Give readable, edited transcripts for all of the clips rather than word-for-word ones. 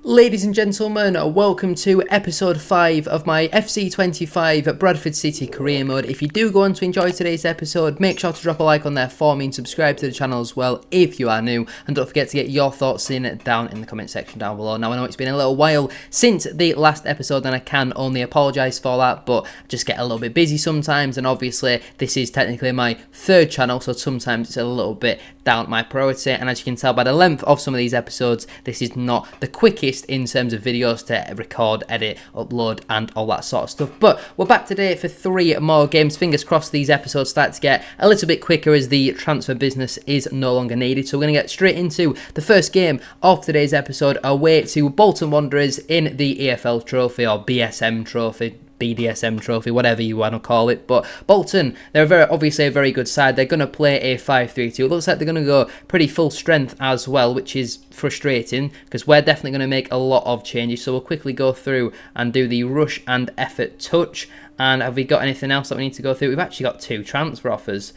Ladies and gentlemen, welcome to episode 5 of my FC25 Bradford City career mode. If you do go on to enjoy today's episode, make sure to drop a like on there for me and subscribe to the channel as well if you are new. And don't forget to get your thoughts in down in the comment section down below. Now I know it's been a little while since the last episode and I can only apologise for that, but I just get a little bit busy sometimes, and obviously this is technically my third channel, so sometimes it's a little bit down my priority, and as you can tell by the length of some of these episodes, this is not the quickest in terms of videos to record, edit, upload and all that sort of stuff. But we're back today for 3 more games. Fingers crossed these episodes start to get a little bit quicker as the transfer business is no longer needed. So we're going to get straight into the first game of today's episode, away to Bolton Wanderers in the EFL Trophy, or BSM Trophy, BDSM Trophy, whatever you want to call it. But Bolton, they're obviously a very good side. They're going to play a 5-3-2. It looks like they're going to go pretty full strength as well, which is frustrating because we're definitely going to make a lot of changes. So we'll quickly go through and do the rush and effort touch. And have we got anything else that we need to go through? We've actually got 2 transfer offers.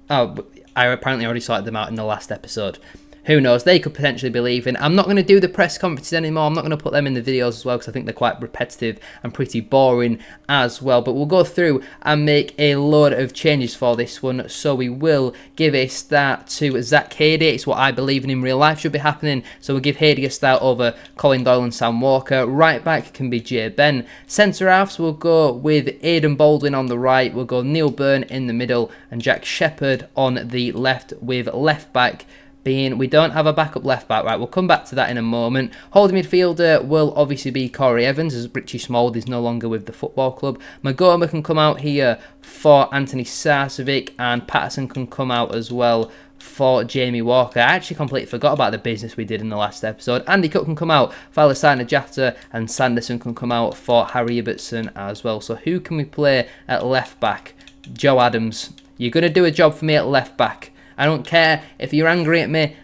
Oh, I apparently already sorted them out in the last episode. Who knows, they could potentially be leaving. I'm not going to do the press conferences anymore. I'm not going to put them in the videos as well because I think they're quite repetitive and pretty boring as well. But we'll go through and make a load of changes for this one. So we will give a start to Zach Hady. It's what I believe in real life should be happening. So we'll give Hady a start over Colin Doyle and Sam Walker. Right back can be Jay Ben. Centre halves we'll go with Aidan Baldwin on the right. We'll go Neil Byrne in the middle and Jack Shepherd on the left, with left back being, we don't have a backup left back, right, we'll come back to that in a moment. Holding midfielder will obviously be Corey Evans, as Richie Smold is no longer with the football club. Magoma can come out here for Anthony Sarcevic, and Patterson can come out as well for Jamie Walker. I actually completely forgot about the business we did in the last episode. Andy Cook can come out for Alessandro Jata, and Sanderson can come out for Harry Ibbotson as well. So who can we play at left back? Joe Adams, you're going to do a job for me at left back. I don't care if you're angry at me,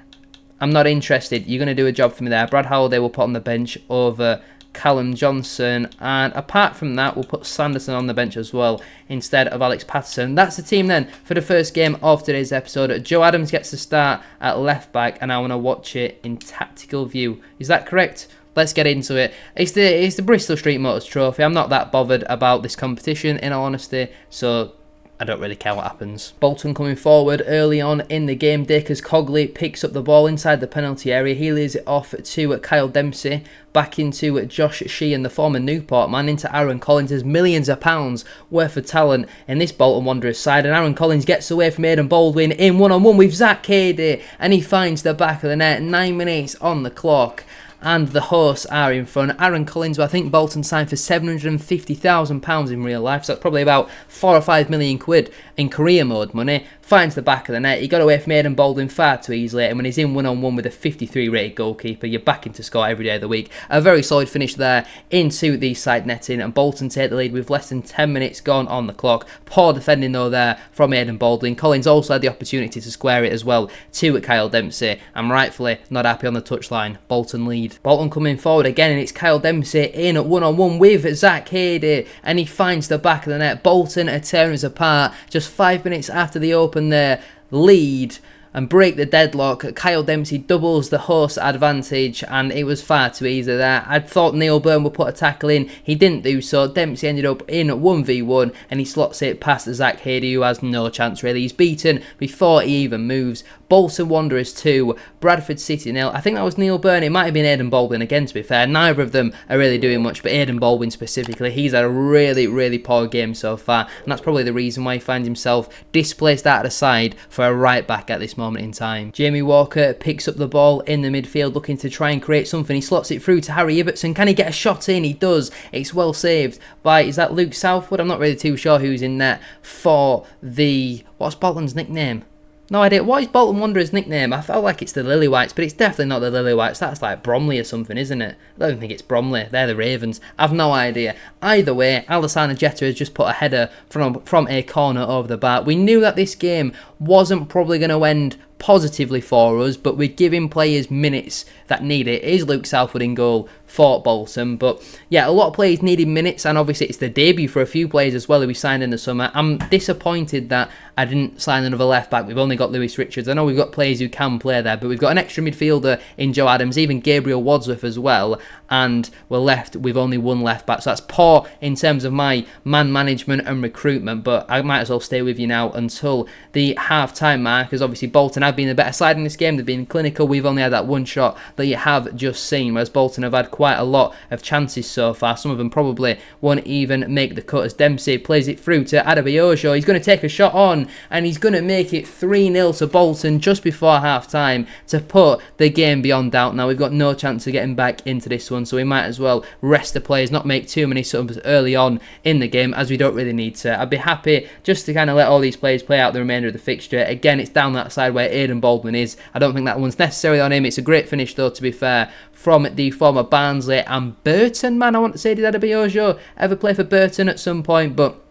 I'm not interested. You're going to do a job for me there. Brad Holiday will put on the bench over Callum Johnson, and apart from that, we'll put Sanderson on the bench as well instead of Alex Patterson. That's the team then for the first game of today's episode. Joe Adams gets to start at left back, and I want to watch it in tactical view. Is that correct? Let's get into it. It's the Bristol Street Motors Trophy. I'm not that bothered about this competition, in all honesty, so I don't really care what happens. Bolton coming forward early on in the game. Dacres Cogley picks up the ball inside the penalty area. He leaves it off to Kyle Dempsey. Back into Josh Sheehan, the former Newport man, into Aaron Collins. There's millions of pounds worth of talent in this Bolton Wanderers side. And Aaron Collins gets away from Aidan Baldwin in one-on-one with Zach Hady. And he finds the back of the net. 9 minutes on the clock. And the hosts are in front. Aaron Collins, who I think Bolton signed for £750,000 in real life, so that's probably about 4 or 5 million quid in career mode money, finds the back of the net. He got away from Aidan Baldwin far too easily, and when he's in one-on-one with a 53 rated goalkeeper, you're backing to score every day of the week. A very solid finish there into the side netting, and Bolton take the lead with less than 10 minutes gone on the clock. Poor defending though there from Aidan Baldwin. Collins also had the opportunity to square it as well to Kyle Dempsey, and rightfully not happy on the touchline. Bolton lead. Bolton coming forward again, and it's Kyle Dempsey in at one-on-one with Zach Hady, and he finds the back of the net. Bolton are tearing us apart just 5 minutes after they open their lead and break the deadlock. Kyle Dempsey doubles the host advantage, and it was far too easy there. I thought Neil Byrne would put a tackle in. He didn't do so. Dempsey ended up in 1v1, and he slots it past Zach Hady, who has no chance really. He's beaten before he even moves. Bolton Wanderers 2, Bradford City 0. I think that was Neil Byrne. It might have been Aidan Baldwin again, to be fair. Neither of them are really doing much, but Aidan Baldwin specifically, he's had a really, really poor game so far, and that's probably the reason why he finds himself displaced out of the side for a right back at this moment in time. Jamie Walker picks up the ball in the midfield, looking to try and create something. He slots it through to Harry Ibbotson. Can he get a shot in? He does. It's well saved by, is that Luke Southwood? I'm not really too sure who's in net for the, what's Bolton's nickname? No idea. What is Bolton Wanderers' nickname? I felt like it's the Lilywhites, but it's definitely not the Lilywhites. That's like Bromley or something, isn't it? I don't think it's Bromley. They're the Ravens. I've no idea. Either way, Alessandro Jetta has just put a header from a corner over the bar. We knew that this game wasn't probably going to end positively for us, but we're giving players minutes that need it. It is Luke Southwood in goal for Bolton, but yeah, a lot of players needed minutes, and obviously it's the debut for a few players as well who we signed in the summer. I'm disappointed that I didn't sign another left back. We've only got Lewis Richards. I know we've got players who can play there, but we've got an extra midfielder in Joe Adams, even Gabriel Wadsworth as well, and we're left with only one left back. So that's poor in terms of my man management and recruitment, but I might as well stay with you now until the half-time mark, because obviously Bolton have been the better side in this game. They've been clinical. We've only had that one shot that you have just seen, whereas Bolton have had quite a lot of chances so far. Some of them probably won't even make the cut, as Dempsey plays it through to Adebayojo. He's going to take a shot on, and he's going to make it 3-0 to Bolton just before half-time to put the game beyond doubt. Now, we've got no chance of getting back into this one, so we might as well rest the players, not make too many subs early on in the game, as we don't really need to. I'd be happy just to kind of let all these players play out the remainder of the fixture. Again, it's down that side where Aidan Baldwin is. I don't think that one's necessarily on him. It's a great finish, though, to be fair, from the former Barnsley and Burton man, I want to say. Did Adebayojo ever play for Burton at some point? But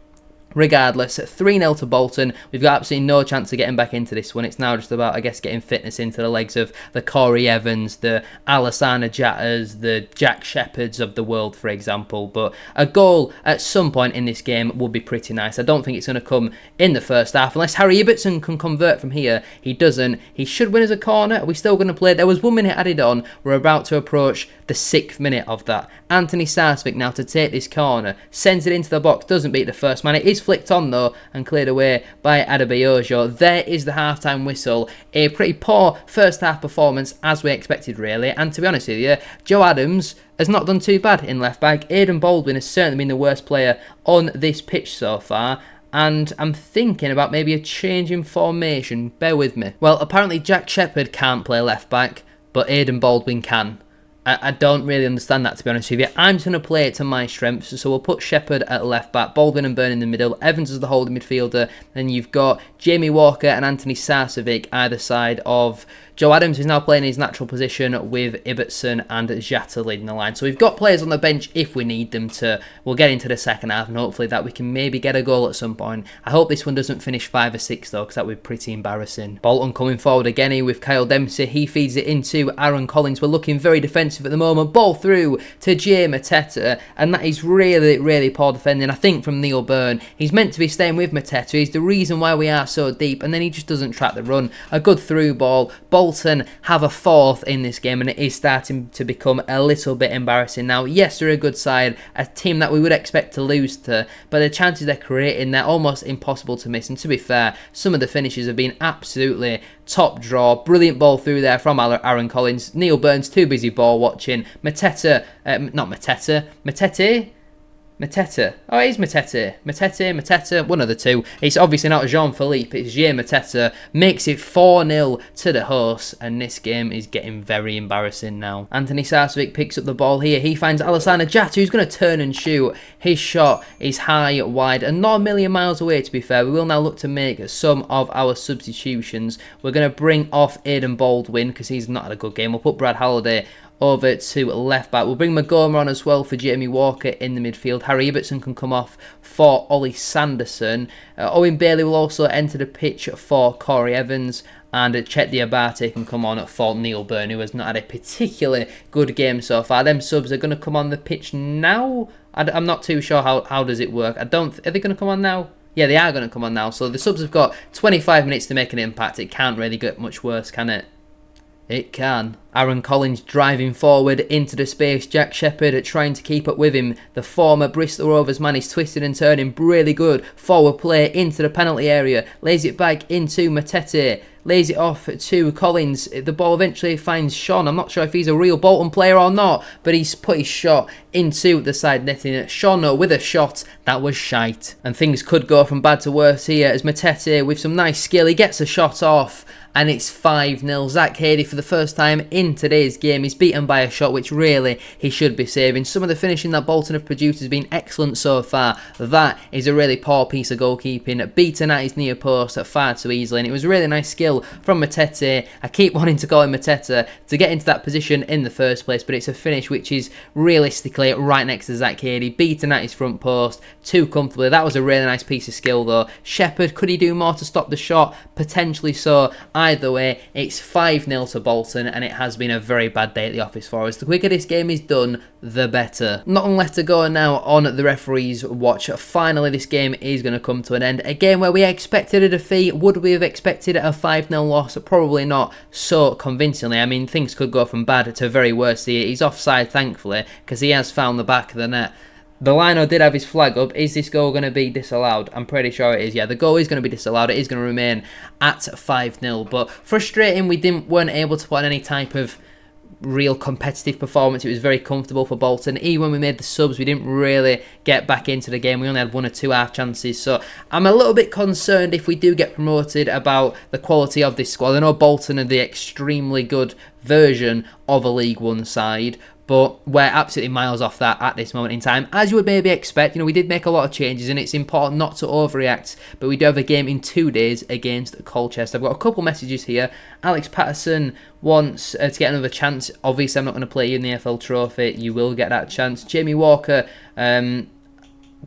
regardless, 3-0 to Bolton. We've got absolutely no chance of getting back into this one. It's now just about, I guess, getting fitness into the legs of the Corey Evans, the Alassana Jattas, the Jack Sheppards of the world, for example. But a goal at some point in this game would be pretty nice. I don't think it's going to come in the first half, unless Harry Ibbotson can convert from here. He doesn't. He should win as a corner. Are we still going to play? There was 1 minute added on. We're about to approach the 6th minute of that. Anthony Sarsvik now to take this corner. Sends it into the box. Doesn't beat the first man. It is flicked on though and cleared away by Adebayojo. There is the half-time whistle. A pretty poor first half performance, as we expected, really. And to be honest with you, Joe Adams has not done too bad in left back. Aidan Baldwin has certainly been the worst player on this pitch so far, and I'm thinking about maybe a change in formation. Bear with me. Well, apparently Jack Shepherd can't play left back, but Aidan Baldwin can. I don't really understand that, to be honest with you. I'm just going to play it to my strengths, so we'll put Shepherd at left back, Baldwin and Byrne in the middle, Evans as the holding midfielder, then you've got Jamie Walker and Anthony Sarcevic either side of Joe Adams, who's now playing his natural position with Ibbotson and Jatta leading the line. So we've got players on the bench if we need them to. We'll get into the second half, and hopefully that we can maybe get a goal at some point. I hope this one doesn't finish 5 or 6 though, because that would be pretty embarrassing. Bolton coming forward again here with Kyle Dempsey. He feeds it into Aaron Collins. We're looking very defensive at the moment. Ball through to Jay Mateta, and that is really, really poor defending, I think, from NEILL BYRNE. He's meant to be staying with Mateta. He's the reason why we are so deep, and then he just doesn't track the run. A good through ball. Bolton have a 4th in this game, and it is starting to become a little bit embarrassing now. Yes, they're a good side, a team that we would expect to lose to, but the chances they're creating, they're almost impossible to miss. And to be fair, some of the finishes have been absolutely top draw. Brilliant ball through there from Aaron Collins. NEILL BYRNE's too busy ball watching. Mateta, not Mateta, Matete? Mateta. Oh, it is Mateta, one of the two. It's obviously not Jean-Philippe, it's Jay Mateta. Makes it 4-0 to the hosts, and this game is getting very embarrassing now. Anthony Sarcevic picks up the ball here. He finds Alassana Jatta, who's going to turn and shoot. His shot is high, wide, and not a million miles away, to be fair. We will now look to make some of our substitutions. We're going to bring off Aidan Baldwin, because he's not had a good game. We'll put Brad Halliday over to left back. We'll bring Magoma on as well for Jamie Walker in the midfield. Harry Ibbotson can come off for Ollie Sanderson. Owen Bailey will also enter the pitch for Corey Evans, and Chet Diabate can come on for NEILL BYRNE, who has not had a particularly good game so far. Them subs are going to come on the pitch now. I'm not too sure how does it work. Are they going to come on now? Yeah, they are going to come on now. So the subs have got 25 minutes to make an impact. It can't really get much worse, can it? It can. Aaron Collins driving forward into the space. Jack Shepherd trying to keep up with him. The former Bristol Rovers man is twisting and turning. Really good forward play into the penalty area. Lays it back into Matete. Lays it off to Collins. The ball eventually finds Sean. I'm not sure if he's a real Bolton player or not, but he's put his shot into the side netting. Sean with a shot that was shite. And things could go from bad to worse here as Matete, with some nice skill, he gets a shot off. And it's 5-0. Zach Hady, for the first time in today's game, is beaten by a shot which really he should be saving. Some of the finishing that Bolton have produced has been excellent so far. That is a really poor piece of goalkeeping. Beaten at his near post far too easily. And it was a really nice skill from Matete. I keep wanting to call him Mateta to get into that position in the first place, but it's a finish which is realistically right next to Zach Hady. Beaten at his front post too comfortably. That was a really nice piece of skill though. Shepherd, could he do more to stop the shot? Potentially so. either way, it's 5-0 to Bolton, and it has been a very bad day at the office for us. The quicker this game is done, the better. Not long left to go now on the referee's watch. Finally, this game is going to come to an end. A game where we expected a defeat. Would we have expected a 5-0 loss? Probably not so convincingly. I mean, things could go from bad to very worse here. He's offside, thankfully, because he has found the back of the net. The lino did have his flag up. Is this goal going to be disallowed? I'm pretty sure it is. Yeah, the goal is going to be disallowed. It is going to remain at 5-0. But frustrating, we weren't able to put on any type of real competitive performance. It was very comfortable for Bolton. Even when we made the subs, we didn't really get back into the game. We only had 1 or 2 half chances. So I'm a little bit concerned if we do get promoted about the quality of this squad. I know Bolton are the extremely good version of a League One side, but we're absolutely miles off that at this moment in time. As you would maybe expect, we did make a lot of changes, and it's important not to overreact, but we do have a game in 2 days against Colchester. I've got a couple messages here. Alex Patterson wants to get another chance. Obviously, I'm not going to play you in the EFL Trophy. You will get that chance. Jamie Walker,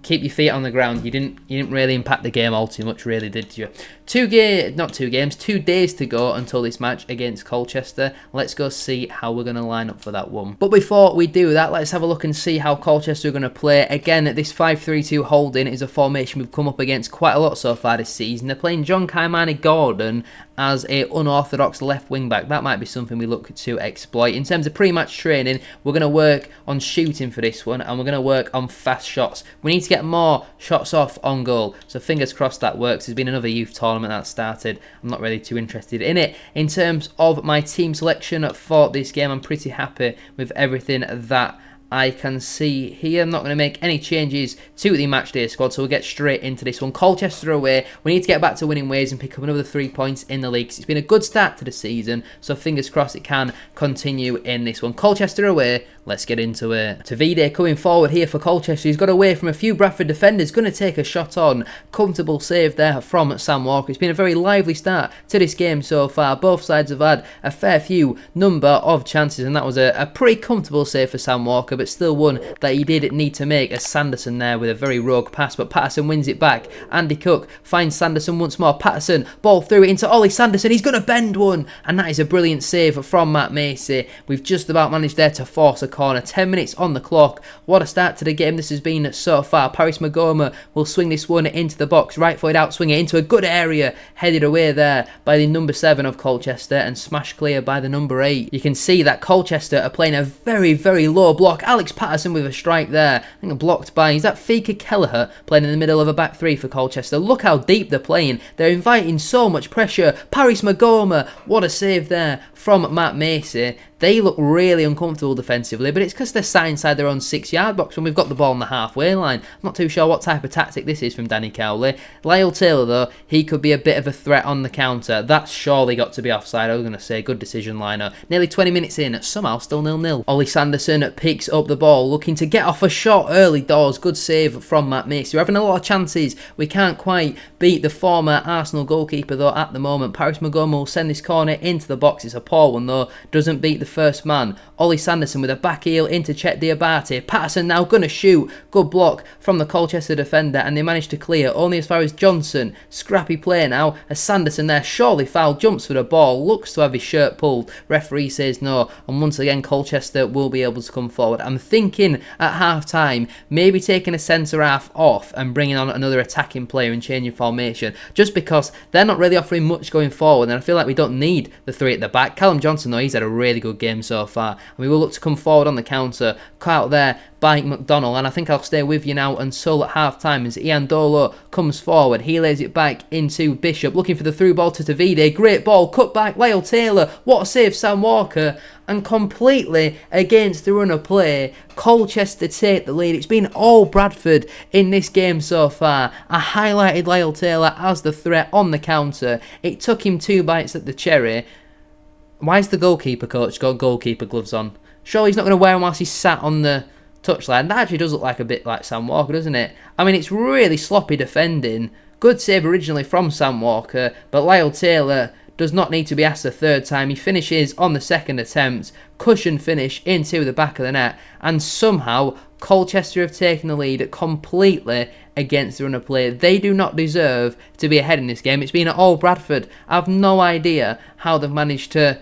keep your feet on the ground. You didn't really impact the game all too much, really, did you? 2 days to go until this match against Colchester. Let's go see how we're going to line up for that one. But before we do that, let's have a look and see how Colchester are going to play. Again, this 5-3-2 holding is a formation we've come up against quite a lot so far this season. They're playing John Kaimani-Gordon as a unorthodox left wing back. That might be something we look to exploit. In terms of pre-match training, we're going to work on shooting for this one, and we're going to work on fast shots. We need to get more shots off on goal, so fingers crossed that works. There's been another youth tournament that started. I'm not really too interested in it. In terms of my team selection for this game, I'm pretty happy with everything that I can see here. I'm not going to make any changes to the matchday squad, so we'll get straight into this one. Colchester away. We need to get back to winning ways and pick up another 3 points in the league. It's been a good start to the season, so fingers crossed it can continue in this one. Colchester away. Let's get into it. Tavide coming forward here for Colchester. He's got away from a few Bradford defenders. Going to take a shot on. Comfortable save there from Sam Walker. It's been a very lively start to this game so far. Both sides have had a fair few number of chances, and that was a pretty comfortable save for Sam Walker, but still one that he did need to make, as Sanderson there with a very rogue pass, but Patterson wins it back. Andy Cook finds Sanderson once more. Patterson, ball through it into Ollie Sanderson. He's going to bend one, and that is a brilliant save from Matt Macy. We've just about managed there to force a corner. 10 minutes on the clock. What a start to the game this has been so far. Paris Magoma will swing this one into the box. Right-footed out, swing it into a good area. Headed away there by the number 7 of Colchester and smashed clear by the number 8. You can see that Colchester are playing a very, very low block. Alex Patterson with a strike there. I think blocked by, is that Fika Kelleher playing in the middle of a back 3 for Colchester. Look how deep they're playing. They're inviting so much pressure. Paris Magoma, what a save there from Matt Macy. They look really uncomfortable defensively, but it's because they're sat inside their own 6-yard box when we've got the ball on the halfway line. I'm not too sure what type of tactic this is from Danny Cowley. Lyle Taylor, though, he could be a bit of a threat on the counter. That's surely got to be offside. I was going to say, good decision, Lino. Nearly 20 minutes in, somehow still 0-0. Ollie Sanderson picks up the ball, looking to get off a shot early doors. Good save from Matt Macy. We're having a lot of chances. We can't quite beat the former Arsenal goalkeeper, though, at the moment. Paris Magoma will send this corner into the box. It's a poor one, though. Doesn't beat the first man. Ollie Sanderson with a back heel into Chet Diabate. Patterson now going to shoot. Good block from the Colchester defender, and they managed to clear only as far as Johnson. Scrappy play now as Sanderson there, surely fouled, jumps for the ball, looks to have his shirt pulled. Referee says no, and once again Colchester will be able to come forward. I'm thinking at half time maybe taking a centre half off and bringing on another attacking player and changing formation, just because they're not really offering much going forward, and I feel like we don't need the 3 at the back. Callum Johnson, though, he's had a really good game so far, and we will look to come forward on the counter. Cut out there by McDonnell, and I think I'll stay with you now until at half time as Ian Dolo comes forward. He lays it back into Bishop, looking for the through ball to Tavide. Great ball, cut back, Lyle Taylor. What a save, Sam Walker. And completely against the run of play, Colchester take the lead. It's been all Bradford in this game so far. I highlighted Lyle Taylor as the threat on the counter. It took him 2 bites at the cherry. Why's the goalkeeper coach got goalkeeper gloves on? Surely he's not going to wear them whilst he's sat on the touchline. That actually does look like a bit like Sam Walker, doesn't it? I mean, it's really sloppy defending. Good save originally from Sam Walker, but Lyle Taylor does not need to be asked a third time. He finishes on the second attempt, cushion finish into the back of the net, and somehow Colchester have taken the lead completely against the run of play. They do not deserve to be ahead in this game. It's been all Bradford. I have no idea how they've managed to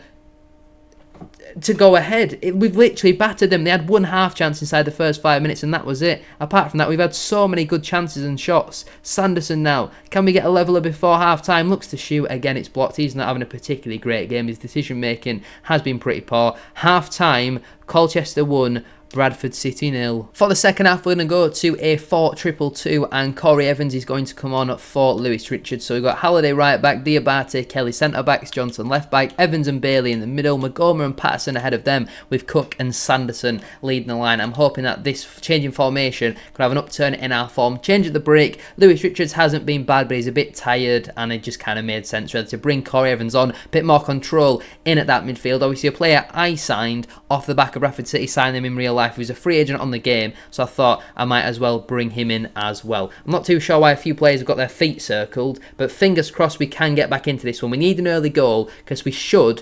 go ahead. We've literally battered them. They had one half chance inside the first 5 minutes and that was it. Apart from that, we've had so many good chances and shots. Sanderson now, can we get a leveller before half time? Looks to shoot. Again, it's blocked. He's not having a particularly great game. His decision making has been pretty poor. Half time, Colchester 1, Bradford City 0. For the second half, we're going to go to a 4-2-2, and Corey Evans is going to come on for Lewis Richards. So we've got Halliday right back, Diabate, Kelly centre backs, Johnson left back, Evans and Bailey in the middle, Magoma and Patterson ahead of them, with Cook and Sanderson leading the line. I'm hoping that this change in formation could have an upturn in our form. Change at the break. Lewis Richards hasn't been bad, but he's a bit tired, and it just kind of made sense really to bring Corey Evans on, a bit more control in at that midfield. Obviously, a player I signed off the back of Bradford City, signed him in real life. He was a free agent on the game, so I thought I might as well bring him in as well. I'm not too sure why a few players have got their feet circled, but fingers crossed we can get back into this one. We need an early goal because we should.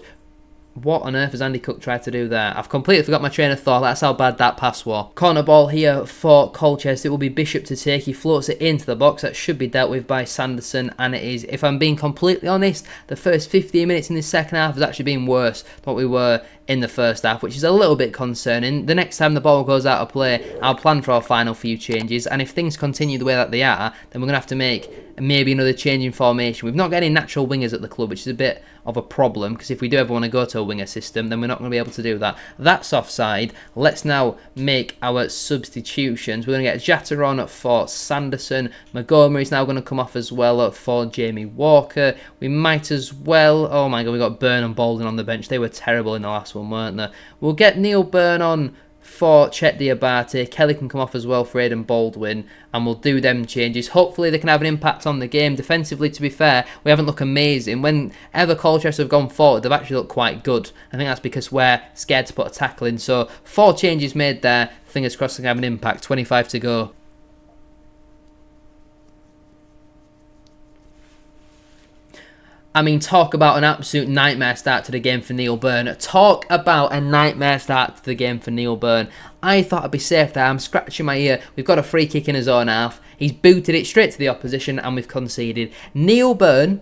What on earth has Andy Cook tried to do there? I've completely forgot my train of thought. That's how bad that pass was. Corner ball here for Colchester. It will be Bishop to take. He floats it into the box. That should be dealt with by Sanderson, and it is. If I'm being completely honest, the first 15 minutes in this second half has actually been worse than what we were in the first half, which is a little bit concerning. The next time the ball goes out of play, I'll plan for our final few changes, and if things continue the way that they are, then we're going to have to make maybe another change in formation. We've not got any natural wingers at the club, which is a bit of a problem, because if we do ever want to go to a winger system, then we're not going to be able to do that. That's offside. Let's now make our substitutions. We're going to get Jatta on for Sanderson. Magoma is now going to come off as well for Jamie Walker. We might as well... Oh my god, we got BYRNE and Bolden on the bench. They were terrible in the last one, weren't they? We'll get Neil BYRNE on for Chet Diabate. Kelly can come off as well for Aidan Baldwin, and we'll do them changes. Hopefully they can have an impact on the game. Defensively, to be fair, we haven't looked amazing. Whenever Colchester have gone forward, they've actually looked quite good. I think that's because we're scared to put a tackle in. So 4 changes made there. Fingers crossed they can have an impact. 25 to go. I mean, talk about an absolute nightmare start to the game for Neil BYRNE. Talk about a nightmare start to the game for Neil BYRNE. I thought I'd be safe there. I'm scratching my ear. We've got a free kick in his own half. He's booted it straight to the opposition and we've conceded. Neil BYRNE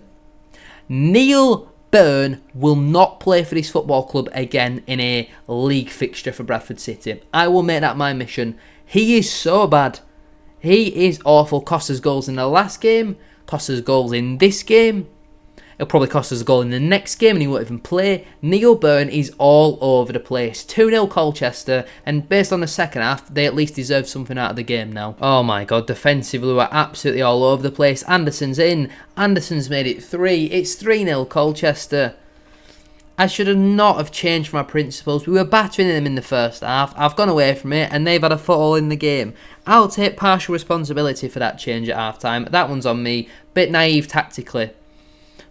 will not play for this football club again in a league fixture for Bradford City. I will make that my mission. He is so bad. He is awful. Cost us goals in the last game. Cost us goals in this game. It'll probably cost us a goal in the next game and he won't even play. Neil BYRNE is all over the place. 2-0 Colchester, and based on the second half, they at least deserve something out of the game now. Oh my god, defensively we're absolutely all over the place. Anderson's in. Anderson's made it 3. It's 3-0 Colchester. I should have not have changed my principles. We were battering them in the first half. I've gone away from it and they've had a foothold in the game. I'll take partial responsibility for that change at half time. That one's on me. Bit naive tactically.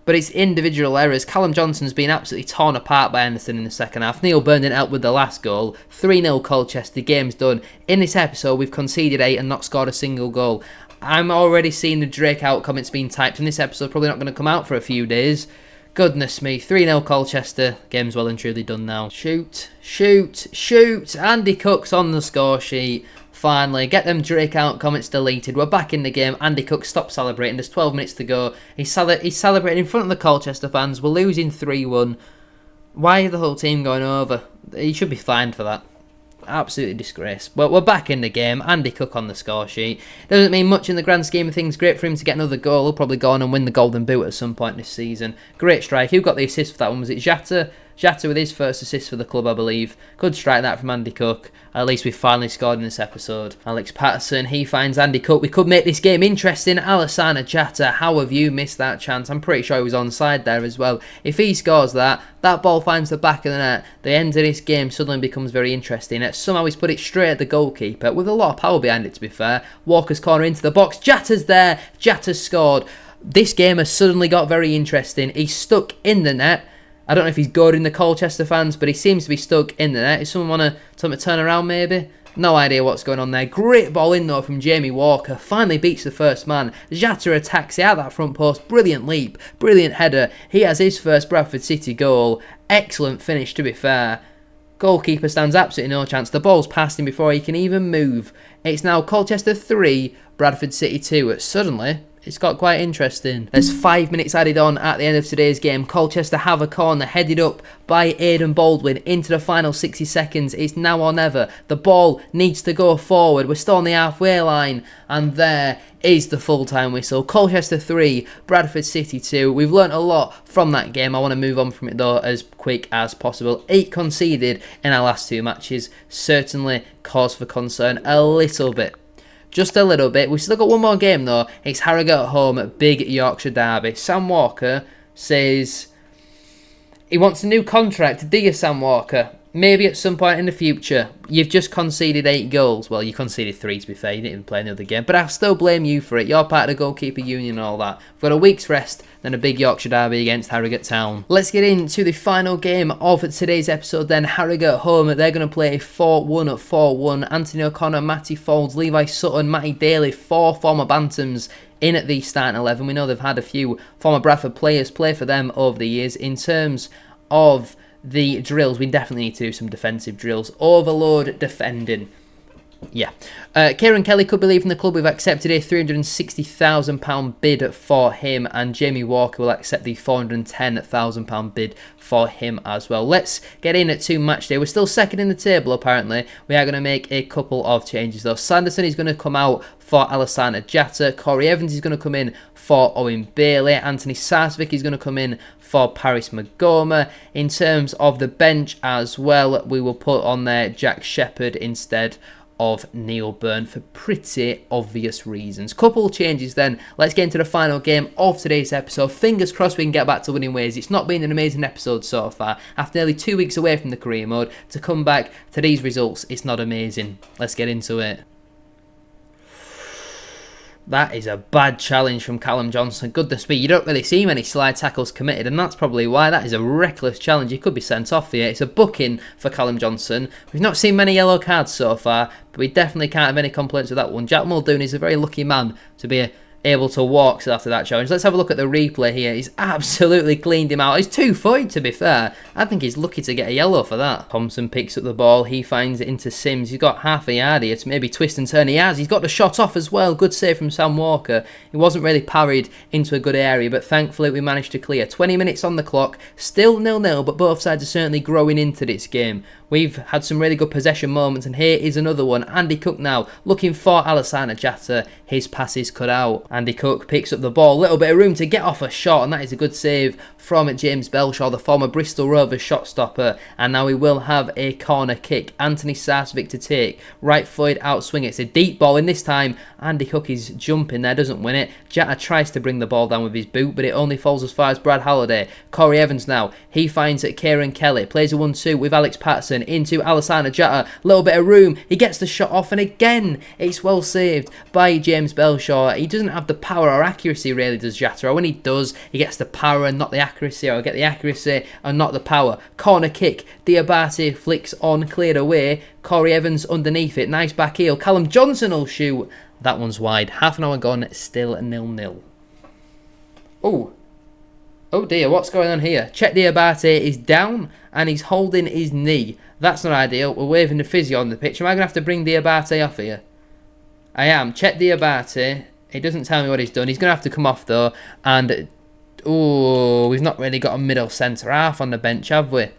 But it's individual errors. Callum Johnson's been absolutely torn apart by Anderson in the second half. Neil BYRNE didn't help with the last goal. 3-0 Colchester, game's done. In this episode, we've conceded 8 and not scored a single goal. I'm already seeing the Drake out comments being typed, and this episode's probably not going to come out for a few days. Goodness me, 3-0 Colchester. Game's well and truly done now. Shoot, shoot, shoot. Andy Cook's on the score sheet. Finally, get them Drake out comments deleted. We're back in the game. Andy Cook, stop celebrating. There's 12 minutes to go. He's celebrating in front of the Colchester fans. We're losing 3-1. Why is the whole team going over? He should be fined for that. Absolutely disgrace. But we're back in the game. Andy Cook on the score sheet. Doesn't mean much in the grand scheme of things. Great for him to get another goal. He'll probably go on and win the Golden Boot at some point this season. Great strike. Who got the assist for that one? Was it Jatta? Jatta with his first assist for the club, I believe. Good strike that from Andy Cook. At least we finally scored in this episode. Alex Patterson, he finds Andy Cook. We could make this game interesting. Alassana Jatta, how have you missed that chance? I'm pretty sure he was onside there as well. If he scores that ball finds the back of the net. The end of this game suddenly becomes very interesting. Somehow he's put it straight at the goalkeeper with a lot of power behind it, to be fair. Walker's corner into the box. Jatta's there. Jatta's scored. This game has suddenly got very interesting. He's stuck in the net. I don't know if he's goading the Colchester fans, but he seems to be stuck in the net. If someone want to turn around maybe? No idea what's going on there. Great ball in though from Jamie Walker. Finally beats the first man. Jata attacks it out that front post. Brilliant leap. Brilliant header. He has his first Bradford City goal. Excellent finish, to be fair. Goalkeeper stands absolutely no chance. The ball's past him before he can even move. It's now Colchester 3, Bradford City 2. Suddenly, it's got quite interesting. There's 5 minutes added on at the end of today's game. Colchester have a corner headed up by Aidan Baldwin into the final 60 seconds. It's now or never. The ball needs to go forward. We're still on the halfway line. And there is the full-time whistle. Colchester 3, Bradford City 2. We've learnt a lot from that game. I want to move on from it though as quick as possible. 8 conceded in our last 2 matches. Certainly cause for concern a little bit. Just a little bit. We've still got one more game though. It's Harrogate at home at Big Yorkshire Derby. Sam Walker says he wants a new contract. Do you, Sam Walker? Maybe at some point in the future. You've just conceded 8 goals. Well, you conceded 3 to be fair. You didn't even play the other game. But I'll still blame you for it. You're part of the goalkeeper union and all that. We've got a week's rest, then a Big Yorkshire Derby against Harrogate Town. Let's get into the final game of today's episode then. Harrogate at home. They're going to play a 4-1-4-1. Anthony O'Connor, Matty Folds, Levi Sutton, Matty Daly, 4 former Bantams in at the starting 11. We know they've had a few former Bradford players play for them over the years. In terms of the drills, we definitely need to do some defensive drills. Overload defending. Yeah. Kieran Kelly could be leaving the club. We've accepted a £360,000 bid for him, and Jamie Walker will accept the £410,000 bid for him as well. Let's get in at 2 match day. We're still second in the table apparently. We are going to make a couple of changes though. Sanderson is going to come out for Alassana Jatta. Corey Evans is going to come in for Owen Bailey. Anthony Sarsvik is going to come in for Paris Magoma. In terms of the bench as well, we will put on there Jack Shepherd instead of NEILL BYRNE for pretty obvious reasons. Couple changes then. Let's get into the final game of today's episode. Fingers crossed we can get back to winning ways. It's not been an amazing episode so far. After nearly 2 weeks away from the career mode, to come back to these results, it's not amazing. Let's get into it. That is a bad challenge from Callum Johnson. Goodness me, you don't really see many slide tackles committed, and that's probably why. That is a reckless challenge. He could be sent off here. It's a booking for Callum Johnson. We've not seen many yellow cards so far, but we definitely can't have any complaints with that one. Jack Muldoon is a very lucky man to be able to walk after that challenge. Let's have a look at the replay here. He's absolutely cleaned him out. He's 2-footed, to be fair. I think he's lucky to get a yellow for that. Thompson picks up the ball. He finds it into Sims. He's got half a yard here to maybe twist and turn. He has. He's got the shot off as well. Good save from Sam Walker. He wasn't really parried into a good area, but thankfully we managed to clear. 20 minutes on the clock. Still 0-0, but both sides are certainly growing into this game. We've had some really good possession moments, and here is another one. Andy Cook now looking for Alassana Jatta. His pass is cut out. Andy Cook picks up the ball. Little bit of room to get off a shot, and that is a good save from James Belshaw, the former Bristol Rovers shot stopper. And now we will have a corner kick. Anthony Sarsvik to take. Right footed out swing. It's a deep ball, and this time Andy Cook is jumping there, doesn't win it. Jatta tries to bring the ball down with his boot, but it only falls as far as Brad Halliday. Corey Evans now. He finds it. Kieran Kelly plays a 1-2 with Alex Patterson into Alassana Jatta. Little bit of room. He gets the shot off, and again it's well saved by James Belshaw. He doesn't have the power or accuracy really, does Jatta, or when he does, he gets the power and not the accuracy, or get the accuracy and not the power. Corner kick. Diabate flicks on, cleared away. Corey Evans underneath it. Nice back heel. Callum Johnson will shoot. That one's wide. Half an hour gone. Still 0-0. Oh dear, what's going on here? Chet Diabate is down and he's holding his knee. That's not ideal. We're waving the physio on the pitch. Am I going to have to bring Diabate off here? I am. Chet Diabate. He doesn't tell me what he's done. He's going to have to come off though. And, we've not really got a middle centre half on the bench, have we?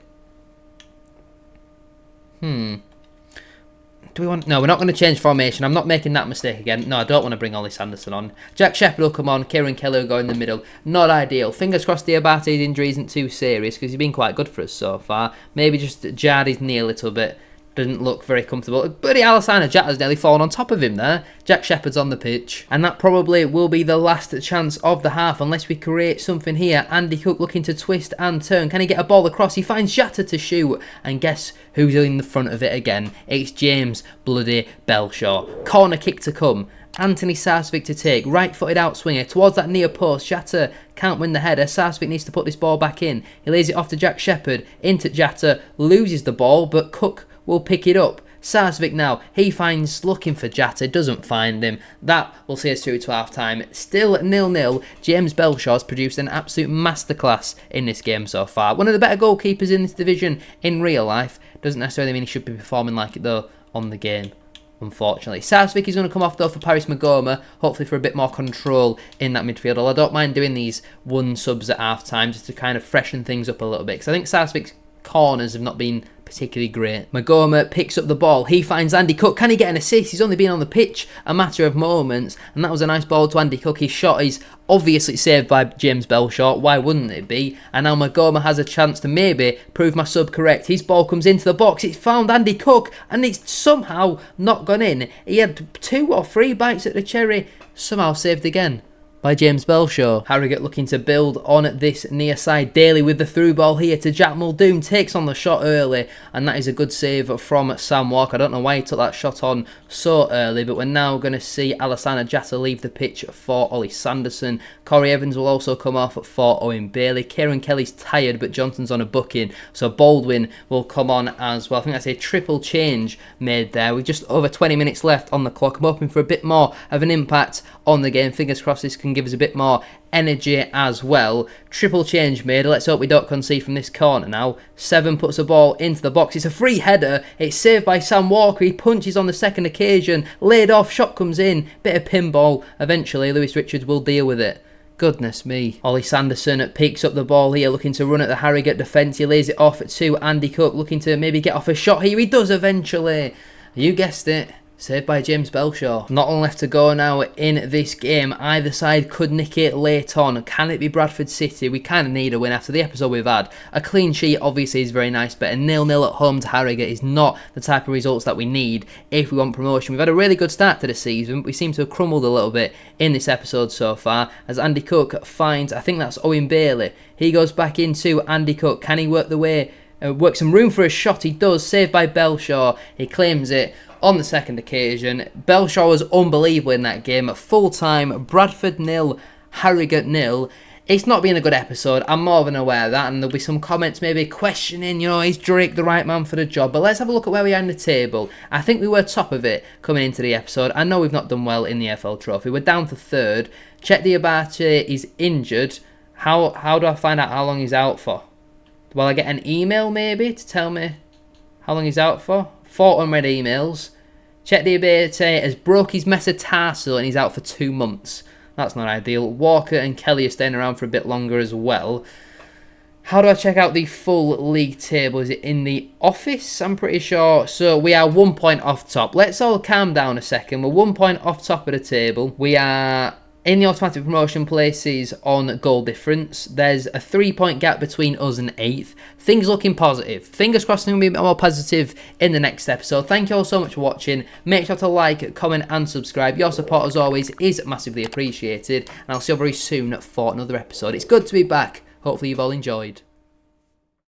Do we want... No, we're not going to change formation. I'm not making that mistake again. No, I don't want to bring Ollie Sanderson on. Jack Shepherd will come on. Kieran Kelly will go in the middle. Not ideal. Fingers crossed Diabate's injury isn't too serious, because he's been quite good for us so far. Maybe just jarred his knee a little bit. Doesn't look very comfortable. Bloody Alassana Jatta's nearly fallen on top of him there. Jack Shepherd's on the pitch. And that probably will be the last chance of the half unless we create something here. Andy Cook looking to twist and turn. Can he get a ball across? He finds Jatta to shoot. And guess who's in the front of it again? It's James bloody Belshaw. Corner kick to come. Anthony Sarsvik to take. Right-footed outswinger towards that near post. Jatta can't win the header. Sarsvik needs to put this ball back in. He lays it off to Jack Shepherd. Into Jatta. Loses the ball, but Cook will pick it up. Sarsvik now, he finds looking for Jatta, doesn't find him. That will see us through to half time. Still 0-0. James Belshaw's produced an absolute masterclass in this game so far. One of the better goalkeepers in this division in real life. Doesn't necessarily mean he should be performing like it though on the game, unfortunately. Sarsvik is going to come off though for Paris Magoma, hopefully for a bit more control in that midfield. I don't mind doing these one subs at half time just to kind of freshen things up a little bit, because I think Sarsvik's corners have not been particularly great. Magoma picks up the ball. He finds Andy Cook. Can he get an assist? He's only been on the pitch a matter of moments, and that was a nice ball to Andy Cook. His shot is obviously saved by James Belshaw. Why wouldn't it be? And now Magoma has a chance to maybe prove my sub correct. His ball comes into the box. It's found Andy Cook, and it's somehow not gone in. He had 2 or 3 bites at the cherry. Somehow saved again by James Belshaw. Harrogate looking to build on this near side. Daly with the through ball here to Jack Muldoon. Takes on the shot early, and that is a good save from Sam Walker. I don't know why he took that shot on so early, but we're now going to see Alassana Jatta leave the pitch for Ollie Sanderson. Corey Evans will also come off for Owen Bailey. Kieran Kelly's tired, but Johnson's on a booking, so Baldwin will come on as well. I think that's a triple change made there with just over 20 minutes left on the clock. I'm hoping for a bit more of an impact on the game. Fingers crossed this can give us a bit more energy as well. Triple change made. Let's hope we don't concede from this corner now. 7 puts the ball into the box. It's a free header. It's saved by Sam Walker. He punches on the second occasion. Laid off. Shot comes in. Bit of pinball. Eventually, Lewis Richards will deal with it. Goodness me. Ollie Sanderson picks up the ball here, looking to run at the Harrogate defence. He lays it off to Andy Cook, looking to maybe get off a shot here. He does eventually. You guessed it. Saved by James Belshaw. Not long left to go now in this game. Either side could nick it late on. Can it be Bradford City? We kind of need a win after the episode we've had. A clean sheet obviously is very nice, but a 0-0 at home to Harrogate is not the type of results that we need if we want promotion. We've had a really good start to the season, but we seem to have crumbled a little bit in this episode so far, as Andy Cook finds, I think that's Owen Bailey. He goes back into Andy Cook. Can he work the way, work some room for a shot? He does. Saved by Belshaw. He claims it on the second occasion. Belshaw was unbelievable in that game. At full time, Bradford 0, Harrogate 0. It's not been a good episode. I'm more than aware of that, and there'll be some comments maybe questioning, you know, is Drake the right man for the job? But let's have a look at where we are in the table. I think we were top of it coming into the episode. I know we've not done well in the EFL Trophy. We're down to 3rd. Chet Diabate is injured. How do I find out how long he's out for? Will I get an email maybe to tell me how long he's out for? 4 unread emails. Chet Diabate has broke his metatarsal and he's out for 2 months. That's not ideal. Walker and Kelly are staying around for a bit longer as well. How do I check out the full league table? Is it in the office? I'm pretty sure. So we are 1 point off top. Let's all calm down a second. We're 1 point off top of the table. We are in the automatic promotion places on goal difference. There's a 3-point gap between us and 8th. Things looking positive. Fingers crossed things will be a bit more positive in the next episode. Thank you all so much for watching. Make sure to like, comment and subscribe. Your support as always is massively appreciated. And I'll see you very soon for another episode. It's good to be back. Hopefully you've all enjoyed.